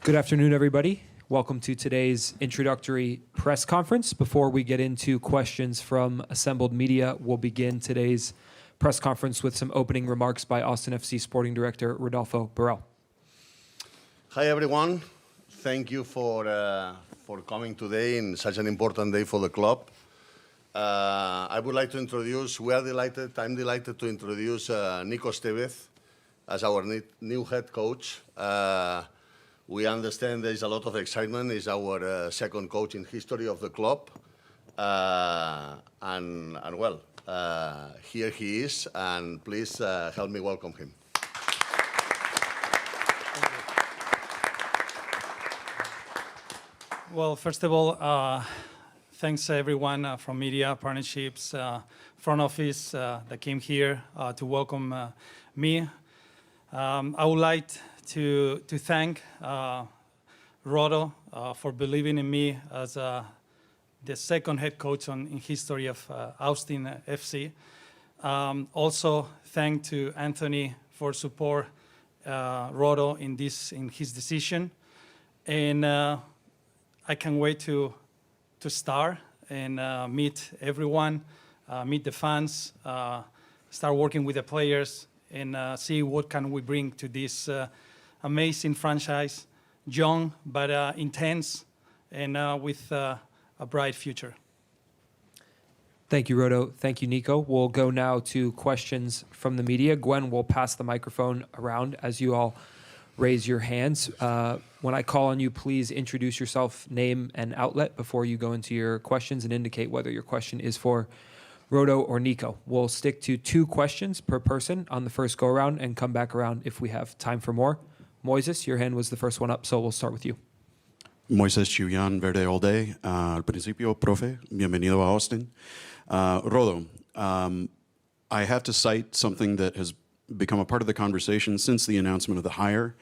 Good afternoon, everybody. Welcome to today's introductory press conference. Before we get into questions from assembled media, we'll begin today's press conference with some opening remarks by Austin FC Sporting Director Rodolfo Borrell. Hi, everyone. Thank you for coming today in such an important day for the club. I would like to introduce, I'm delighted to introduce Nico Estevez as our new head coach. We understand there's a lot of excitement. He's our second coach in history of the club. Here he is, and please help me welcome him. Well, first of all, thanks everyone from media, partnerships, front office that came here to welcome me. I would like to thank Rodo for believing in me as the second head coach in history of Austin FC. Also, thank to Anthony for support Rodo in his decision, and I can't wait to start and meet everyone, meet the fans, start working with the players, and see what can we bring to this amazing franchise, young but intense, and with a bright future. Thank you, Rodo. Thank you, Nico. We'll go now to questions from the media. Gwen will pass the microphone around as you all raise your hands. When I call on you, please introduce yourself, name and outlet before you go into your questions, and indicate whether your question is for Rodo or Nico. We'll stick to 2 questions per person on the first go-around and come back around if we have time for more. Moises, your hand was the first one up, so we'll start with you. Moises Chuyan, Verde All Day. Al principio, profe, bienvenido a Austin. Rodo, I have to cite something that has become a part of the conversation since the announcement of the hire.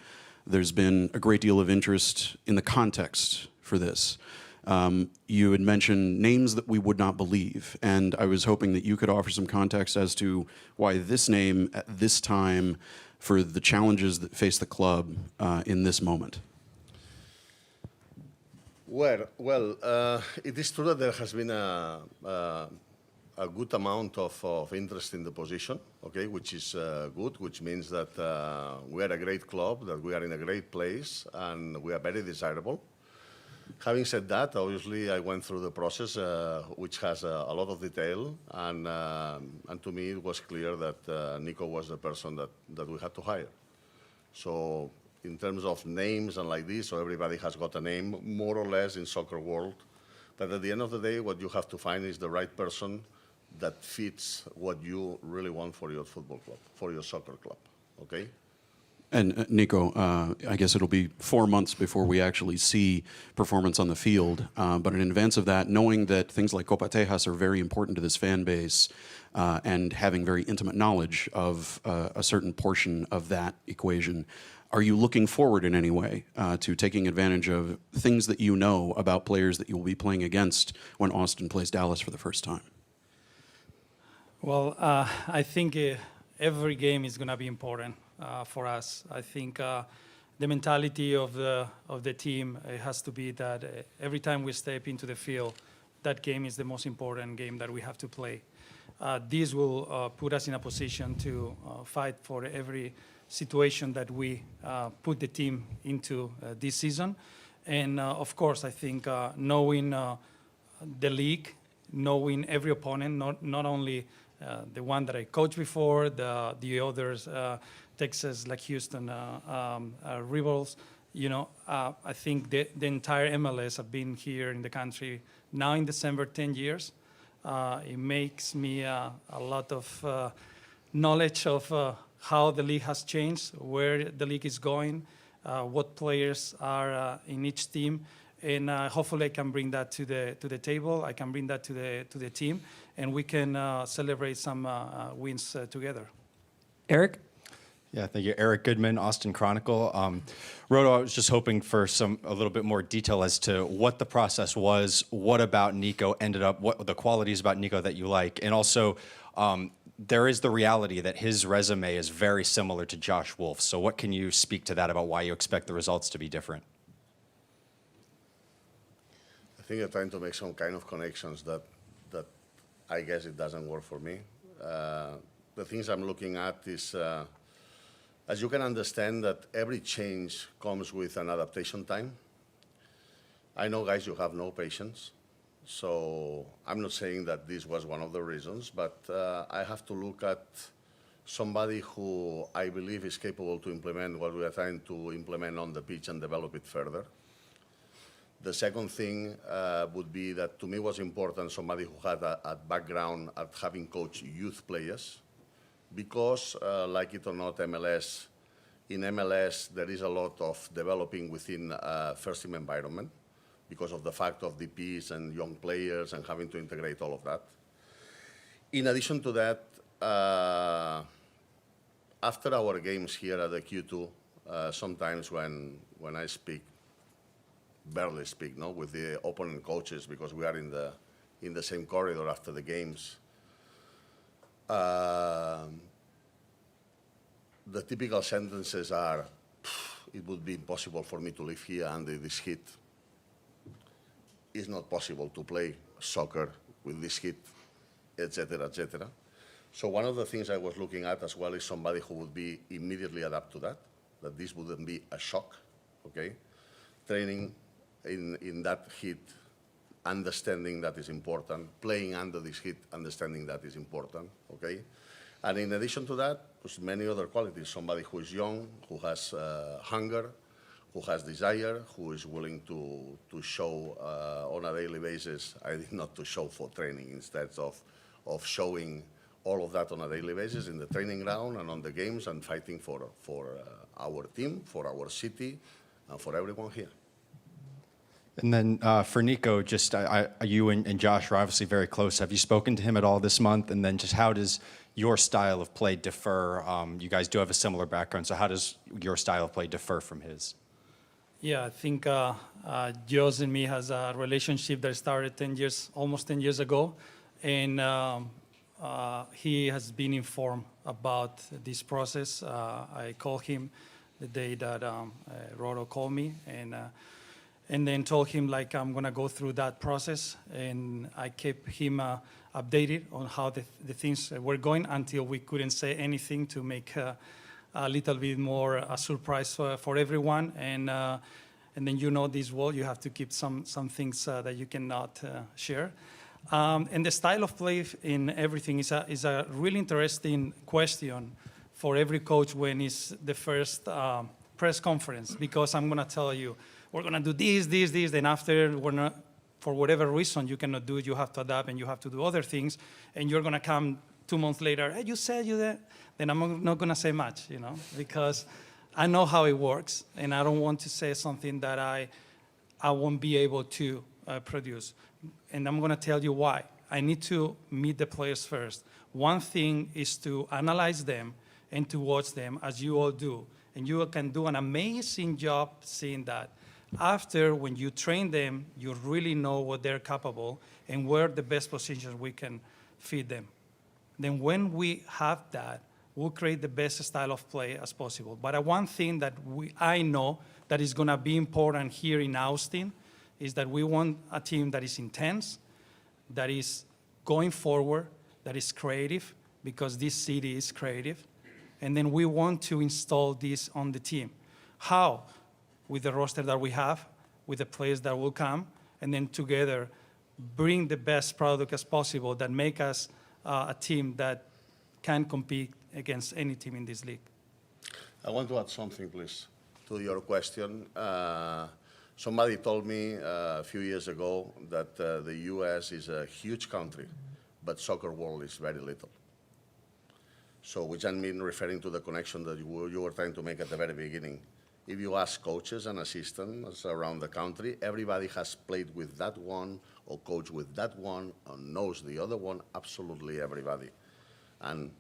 There's been a great deal of interest in the context for this. You had mentioned names that we would not believe, and I was hoping that you could offer some context as to why this name at this time for the challenges that face the club in this moment. Well, it is true that there has been a good amount of interest in the position, okay, which is good, which means that we are a great club, that we are in a great place, and we are very desirable. Having said that, obviously, I went through the process, which has a lot of detail, and to me, it was clear that Nico was the person that we had to hire. So, in terms of names and like this, so everybody has got a name, more or less, in soccer world. But at the end of the day, what you have to find is the right person that fits what you really want for your football club, for your soccer club, okay? And Nico, I guess it'll be 4 months before we actually see performance on the field. But in advance of that, knowing that things like Copa Tejas are very important to this fan base, and having very intimate knowledge of a certain portion of that equation, are you looking forward in any way to taking advantage of things that you know about players that you will be playing against when Austin plays Dallas for the first time? Well, I think every game is going to be important for us. I think the mentality of the team has to be that every time we step into the field, that game is the most important game that we have to play. This will put us in a position to fight for every situation that we put the team into this season. And of course, I think knowing the league, knowing every opponent, not only the one that I coached before, the others, Texas, like Houston, rivals, you know, I think the entire MLS have been here in the country now in December 10 years. It makes me a lot of knowledge of how the league has changed, where the league is going, what players are in each team, and hopefully I can bring that to the table. I can bring that to the team, and we can celebrate some wins together. Eric? Yeah, thank you. Eric Goodman, Austin Chronicle. Rodo, I was just hoping for a little bit more detail as to what the process was, what about Nico ended up, what the qualities about Nico that you like, and also there is the reality that his resume is very similar to Josh Wolf's. So what can you speak to that about why you expect the results to be different? I think you're trying to make some kind of connections that I guess it doesn't work for me. The things I'm looking at is, as you can understand, that every change comes with an adaptation time. I know, guys, you have no patience. So I'm not saying that this was one of the reasons, but I have to look at somebody who I believe is capable to implement what we are trying to implement on the pitch and develop it further. The second thing would be that to me was important somebody who had a background at having coached youth players, because like it or not, in MLS, there is a lot of developing within a first team environment because of the fact of DPs and young players and having to integrate all of that. In addition to that, after our games here at the Q2, sometimes when I barely speak, no, with the opponent coaches, because we are in the same corridor after the games, the typical sentences are, it would be impossible for me to live here under this heat. It's not possible to play soccer with this heat, etc., etc. So one of the things I was looking at as well is somebody who would be immediately adapt to that this wouldn't be a shock, okay? Training in that heat, understanding that is important, playing under this heat, understanding that is important, okay? And in addition to that, there's many other qualities. Somebody who is young, who has hunger, who has desire, who is willing to show on a daily basis, not to show for training, instead of showing all of that on a daily basis in the training ground and on the games and fighting for our team, for our city, and for everyone here. And then for Nico, just you and Josh are obviously very close. Have you spoken to him at all this month? And then just how does your style of play differ? You guys do have a similar background, so how does your style of play differ from his? Yeah, I think Josh and me has a relationship that started almost 10 years ago. And he has been informed about this process. I called him the day that Rodo called me, and then told him, like, I'm going to go through that process. And I kept him updated on how the things were going until we couldn't say anything to make a little bit more a surprise for everyone. And then this world, you have to keep some things that you cannot share. And the style of play in everything is a really interesting question for every coach when it's the first press conference, because I'm going to tell you, we're going to do this, then after we're not, for whatever reason you cannot do it, you have to adapt and you have to do other things, and you're going to come 2 months later, hey, you said you that, then I'm not going to say much, because I know how it works, and I don't want to say something that I won't be able to produce. And I'm going to tell you why. I need to meet the players first. One thing is to analyze them and to watch them, as you all do. And you can do an amazing job seeing that. After, when you train them, you really know what they're capable and where the best positions we can feed them. Then when we have that, we'll create the best style of play as possible. But one thing that I know that is going to be important here in Austin is that we want a team that is intense, that is going forward, that is creative, because this city is creative. And then we want to install this on the team. How? With the roster that we have, with the players that will come, and then together bring the best product as possible that make us a team that can compete against any team in this league. I want to add something, please, to your question. Somebody told me a few years ago that the US is a huge country, but soccer world is very little. So which I mean referring to the connection that you were trying to make at the very beginning. If you ask coaches and assistants around the country, everybody has played with that one or coached with that one or knows the other one, absolutely everybody. And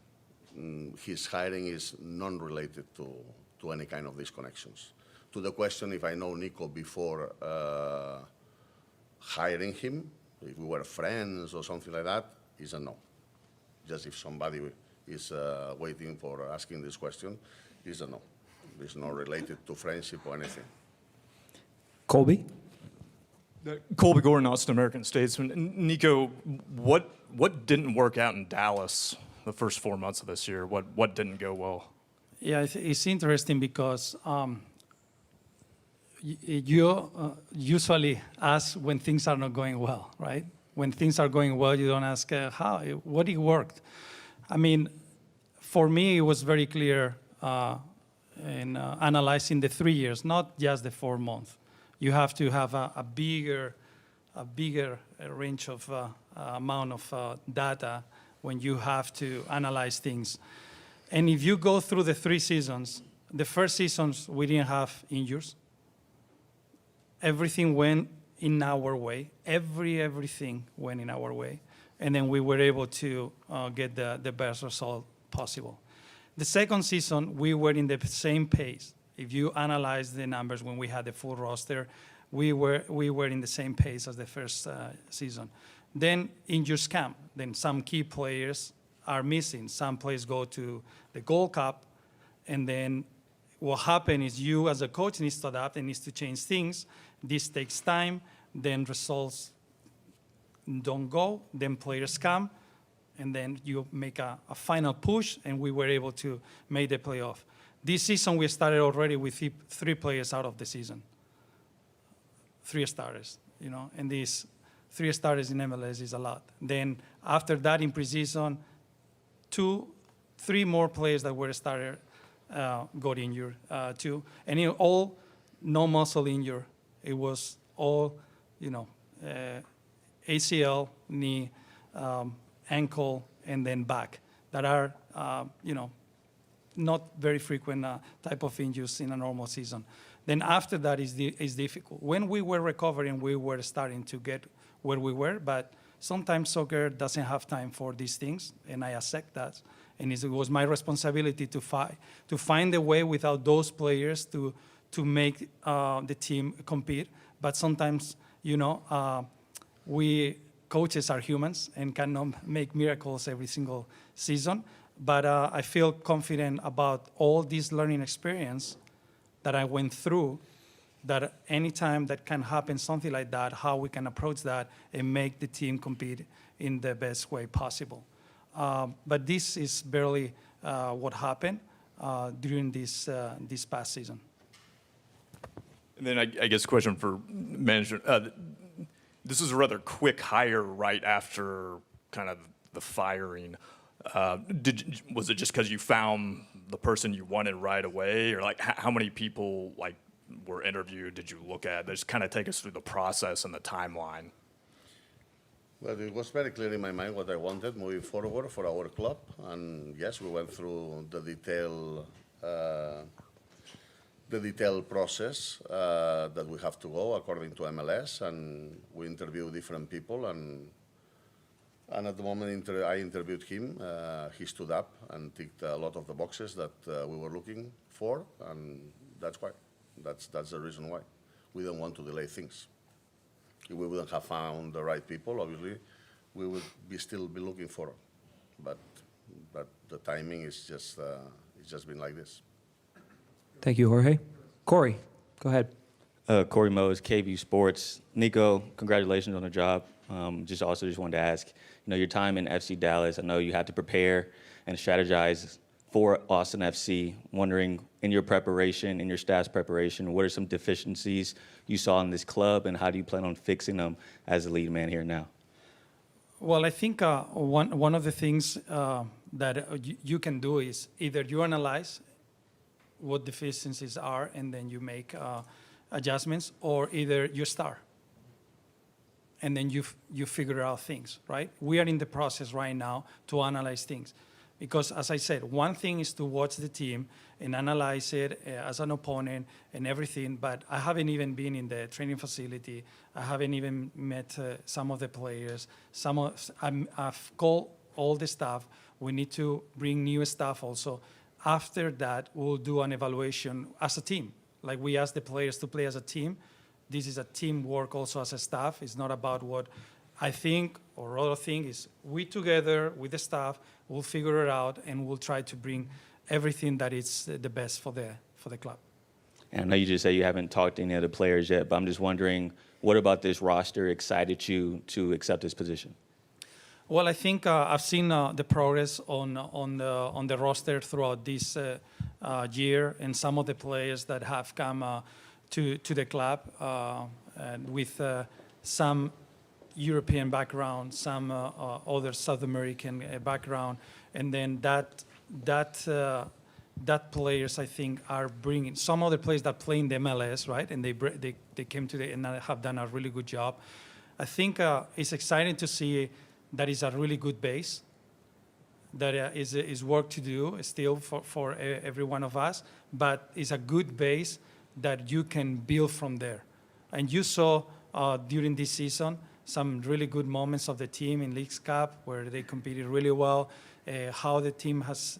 his hiring is non-related to any kind of these connections. To the question if I know Nico before hiring him, if we were friends or something like that, is a no. Just if somebody is waiting for asking this question, is a no. It's not related to friendship or anything. Colby? Colby Gordon, Austin American Statesman. Nico, what didn't work out in Dallas the first 4 months of this year? What didn't go well? Yeah, it's interesting because you usually ask when things are not going well, right? When things are going well, you don't ask what it worked. I mean, for me, it was very clear in analyzing the 3 years, not just the 4 months. You have to have a bigger range of amount of data when you have to analyze things. And if you go through the 3 seasons, the first seasons we didn't have injuries. Everything went in our way. Everything went in our way. And then we were able to get the best result possible. The second season, we were in the same pace. If you analyze the numbers when we had the full roster, we were in the same pace as the first season. Then injuries come. Then some key players are missing. Some players go to the Gold Cup, and then what happens is you as a coach needs to adapt and needs to change things. This takes time. Then results don't go. Then players come, and then you make a final push, and we were able to make the playoff. This season, we started already with 3 players out of the season. 3 starters, and these 3 starters in MLS is a lot. Then after that, in preseason, 3 more players that were started got injured too. And all no muscle injury. It was all, ACL, knee, ankle, and then back that are, not very frequent type of injuries in a normal season. Then after that is difficult. When we were recovering, we were starting to get where we were, but sometimes soccer doesn't have time for these things, and I accept that. And it was my responsibility to find a way without those players to make the team compete. But sometimes, we coaches are humans and cannot make miracles every single season. But I feel confident about all this learning experience that I went through, that anytime that can happen, something like that, how we can approach that and make the team compete in the best way possible. But this is barely what happened during this past season. And then I guess a question for management. This is a rather quick hire right after kind of the firing. Was it just because you found the person you wanted right away, or how many people were interviewed? Did you look at? Just kind of take us through the process and the timeline. Well, it was very clear in my mind what I wanted moving forward for our club, and yes, we went through the detailed process that we have to go according to MLS, and we interviewed different people, and at the moment I interviewed him, he stood up and ticked a lot of the boxes that we were looking for, and that's why. That's the reason why. We don't want to delay things. If we wouldn't have found the right people, obviously, we would still be looking for them. But the timing is just it's just been like this. Thank you, Jorge. Corey, go ahead. Corey Mose, KVU Sports. Nico, congratulations on the job. Just wanted to ask, your time in FC Dallas, I know you had to prepare and strategize for Austin FC. Wondering, in your preparation, in your staff's preparation, what are some deficiencies you saw in this club, and how do you plan on fixing them as the lead man here now? Well, I think one of the things that you can do is either you analyze what deficiencies are and then you make adjustments, or either you start and then you figure out things, right? We are in the process right now to analyze things. Because, as I said, one thing is to watch the team and analyze it as an opponent and everything, but I haven't even been in the training facility. I haven't even met some of the players. I've called all the staff. We need to bring new staff also. After that, we'll do an evaluation as a team. Like we ask the players to play as a team. This is a teamwork also as a staff. It's not about what I think or other thing. Is we together with the staff, we'll figure it out and we'll try to bring everything that is the best for the club. And I know you just say you haven't talked to any of the players yet, but I'm just wondering, what about this roster excited you to accept this position? Well, I think I've seen the progress on the roster throughout this year, and some of the players that have come to the club and with some European background, some other South American background, and then that players I think are bringing some other players that play in the MLS, right? And they came to and have done a really good job. I think it's exciting to see that is a really good base. That is work to do still for every one of us, but it's a good base that you can build from there. And you saw during this season some really good moments of the team in Leagues Cup where they competed really well. How the team has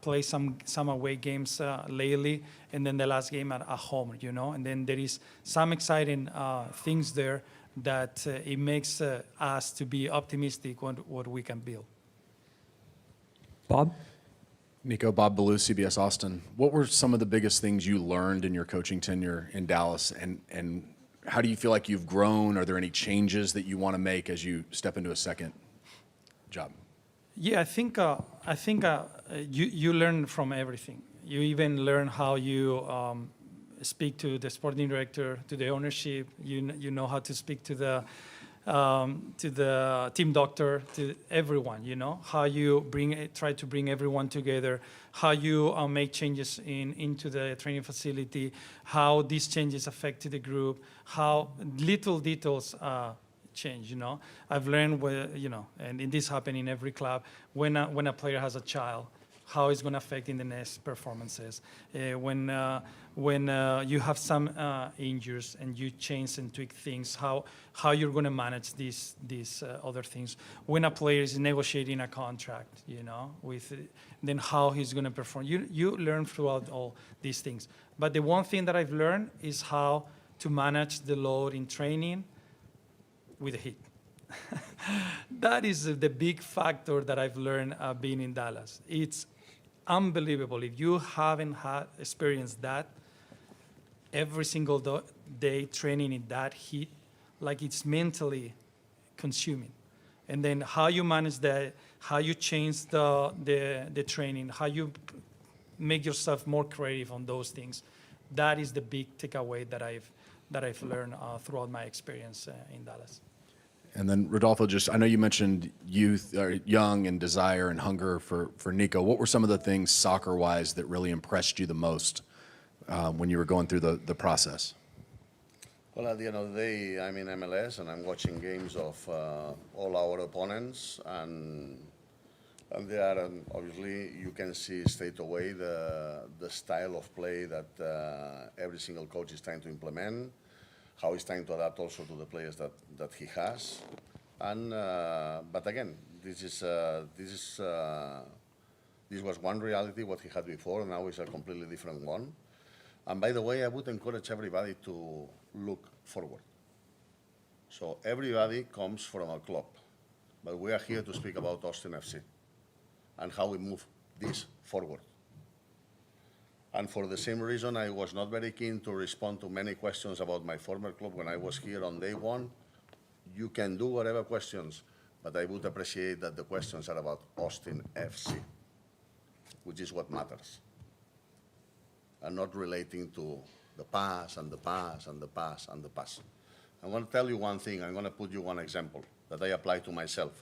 played some away games lately, and then the last game at home, you know. And then there is some exciting things there that it makes us to be optimistic on what we can build. Bob? Nico, Bob Ballou, CBS Austin. What were some of the biggest things you learned in your coaching tenure in Dallas, and how do you feel like you've grown? Are there any changes that you want to make as you step into a second job? Yeah, I think you learn from everything. You even learn how you speak to the sporting director, to the ownership. You know how to speak to the team doctor, to everyone. You know how you try to bring everyone together. How you make changes into the training facility. How these changes affect the group. How little details change. You know, I've learned and this happens in every club. When a player has a child, how it's going to affect in the next performances. When you have some injuries and you change and tweak things, how you're going to manage these other things. When a player is negotiating a contract, you know, then how he's going to perform. You learn throughout all these things. But the one thing that I've learned is how to manage the load in training with the heat. That is the big factor that I've learned being in Dallas. It's unbelievable. If you haven't experienced that, every single day training in that heat, like it's mentally consuming. And then how you manage that, how you change the training, how you make yourself more creative on those things. That is the big takeaway that I've learned throughout my experience in Dallas. And then Rodolfo, I know you mentioned youth, or young, and desire and hunger for Nico. What were some of the things soccer-wise that really impressed you the most when you were going through the process? Well, at the end of the day, I'm in MLS and I'm watching games of all our opponents, and there, obviously, you can see straight away the style of play that every single coach is trying to implement. How he's trying to adapt also to the players that he has, and but again, this was one reality what he had before. Now is a completely different one. And by the way, I would encourage everybody to look forward. So everybody comes from a club, but we are here to speak about Austin FC and how we move this forward. And for the same reason, I was not very keen to respond to many questions about my former club when I was here on day one. You can do whatever questions, but I would appreciate that the questions are about Austin FC, which is what matters, and not relating to the past and the past and the past and the past. I'm going to tell you one thing. I'm going to put you one example that I apply to myself.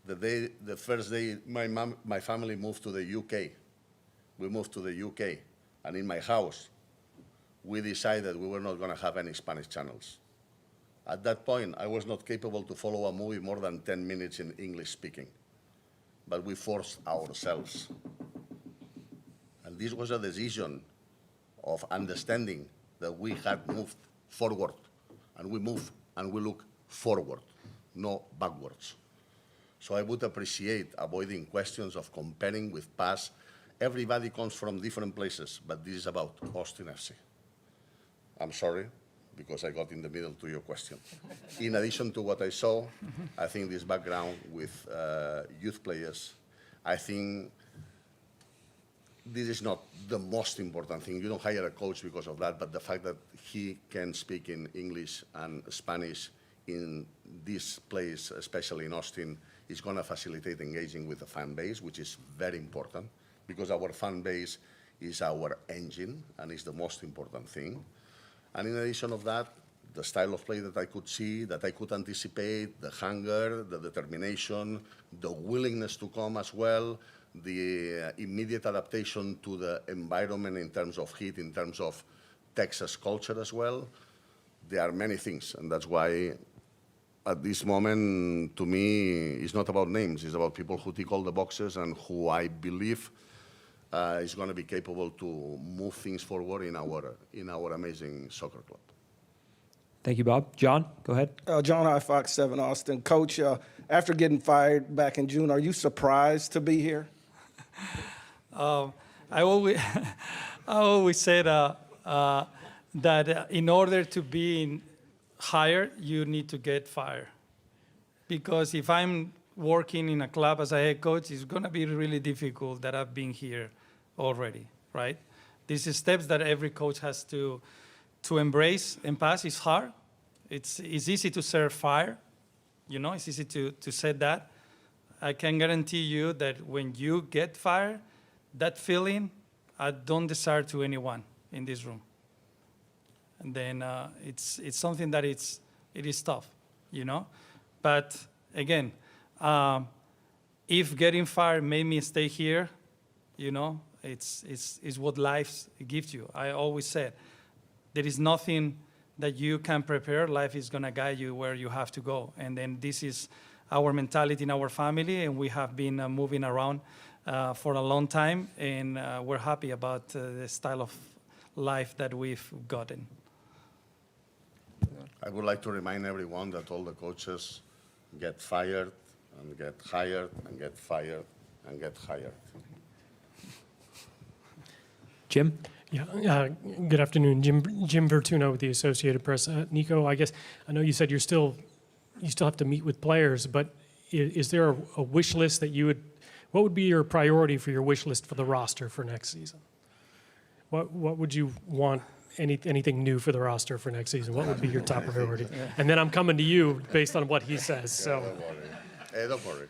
The first day my family moved to the UK. We moved to the UK, and in my house, we decided we were not going to have any Spanish channels. At that point, I was not capable to follow a movie more than 10 minutes in English speaking, but we forced ourselves. And this was a decision of understanding that we had moved forward, and we move and we look forward, no backwards. So I would appreciate avoiding questions of comparing with past. Everybody comes from different places, but this is about Austin FC. I'm sorry, because I got in the middle to your question. In addition to what I saw, I think this background with youth players, I think this is not the most important thing. You don't hire a coach because of that, but the fact that he can speak in English and Spanish in this place, especially in Austin, is going to facilitate engaging with the fan base, which is very important because our fan base is our engine and is the most important thing. And in addition of that, the style of play that I could see, that I could anticipate, the hunger, the determination, the willingness to come as well, the immediate adaptation to the environment in terms of heat, in terms of Texas culture as well. There are many things, and that's why at this moment, to me, it's not about names. It's about people who tick all the boxes and who I believe is going to be capable to move things forward in our amazing soccer club. Thank you, Bob. John, go ahead. John I, Fox 7 Austin. Coach, after getting fired back in June, are you surprised to be here? I always said that in order to be hired, you need to get fired. Because if I'm working in a club as a head coach, it's going to be really difficult that I've been here already, right? These are steps that every coach has to embrace and pass. It's hard. It's easy to say fire. You know, it's easy to say that. I can guarantee you that when you get fired, that feeling, I don't desire to anyone in this room. And then it's something that it is tough, you know? But again, if getting fired made me stay here, you know, it's what life gives you. I always said, there is nothing that you can prepare. Life is going to guide you where you have to go. And then this is our mentality in our family, and we have been moving around for a long time, and we're happy about the style of life that we've gotten. I would like to remind everyone that all the coaches get fired and get hired and get fired and get hired. Jim? Yeah, good afternoon. Jim Vertuno with the Associated Press. Nico, I guess I know you said you still have to meet with players, but is there a wish list that you would? What would be your priority for your wish list for the roster for next season? What would you want? Anything new for the roster for next season? What would be your top priority? And then I'm coming to you based on what he says. So. Don't worry.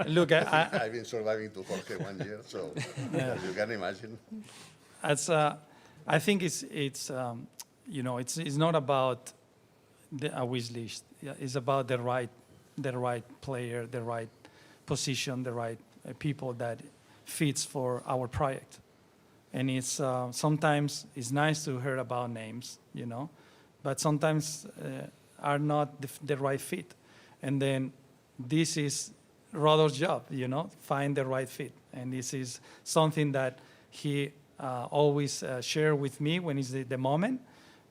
Look, I've been surviving to Jorge 1 year, so you can imagine. I think it's you know, it's not about a wish list. It's about the right player, the right position, the right people that fits for our project. And it's sometimes it's nice to hear about names, you know, but sometimes are not the right fit. And then this is Rodo's job, you know, find the right fit. And this is something that he always share with me when it's the moment.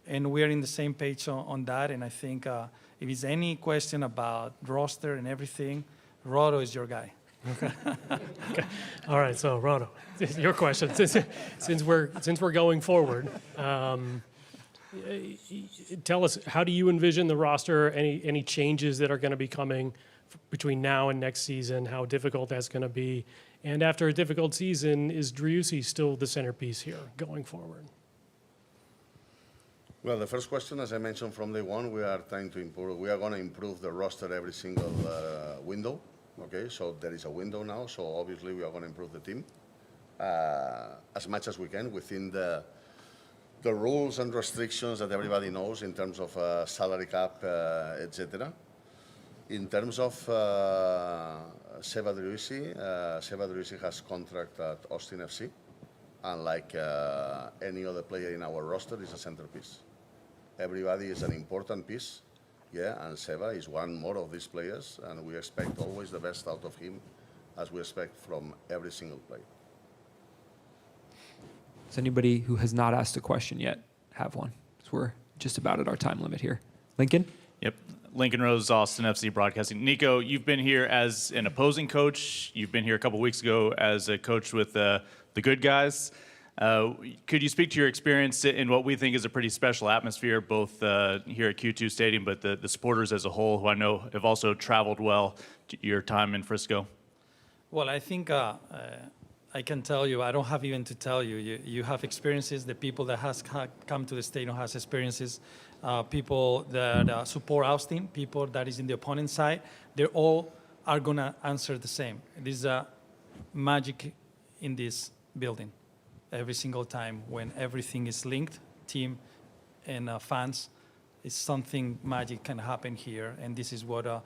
And we're in the same page on that. And I think if it's any question about roster and everything, Rodo is your guy. Okay. All right. So, Rodo, your question. Since we're going forward, tell us, how do you envision the roster? Any changes that are going to be coming between now and next season? How difficult that's going to be? And after a difficult season, is Driussi still the centerpiece here going forward? Well, the first question, as I mentioned from day one, we are trying to improve. We are going to improve the roster every single window. Okay, so there is a window now, so obviously we are going to improve the team as much as we can within the rules and restrictions that everybody knows in terms of salary cap, etc. In terms of Seba Driussi has contract at Austin FC, and like any other player in our roster, is a centerpiece. Everybody is an important piece. Yeah, and Seba is one more of these players, and we expect always the best out of him, as we expect from every single player. Does anybody who has not asked a question yet have one? So we're just about at our time limit here. Lincoln? Yep. Lincoln Rose, Austin FC Broadcasting. Nico, you've been here as an opposing coach. You've been here a couple weeks ago as a coach with the good guys. Could you speak to your experience in what we think is a pretty special atmosphere, both here at Q2 Stadium, but the supporters as a whole, who I know have also traveled well to your time in Frisco? Well, I think I can tell you, I don't have even to tell you. You have experiences. The people that come to the stadium has experiences. People that support Austin, people that is in the opponent side, they all are gonna answer the same. This is magic in this building. Every single time when everything is linked, team and fans, it's something magic can happen here, and this is what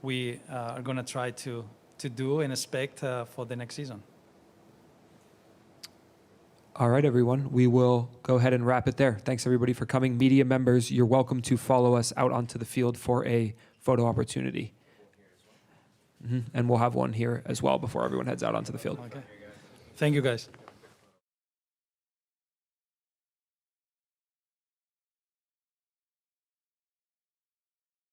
we are gonna try to do and expect for the next season. All right, everyone. We will go ahead and wrap it there. Thanks, everybody, for coming. Media members, you're welcome to follow us out onto the field for a photo opportunity. And we'll have one here as well before everyone heads out onto the field. Okay. Thank you, guys.